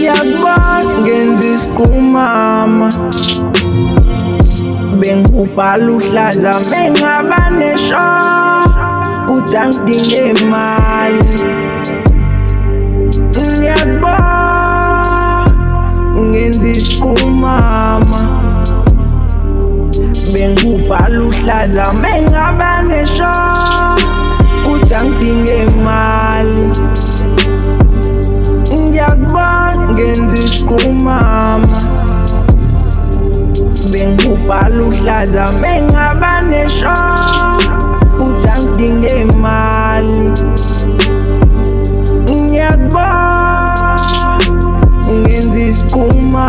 Ngiyakubona ngenza isikhumama bengubhala uhlaza mengaba nesho kuthi angidinge imali. Ngiyakubona ngenza isikhumama bengubhala uhlaza mengaba nesho kuthi angidinge imali. Ngiyakubona ngenza isikhumama bengubhala uhlaza mengaba nesho kuthi angidinge imali. Ngiyakubona ngenza isikhumama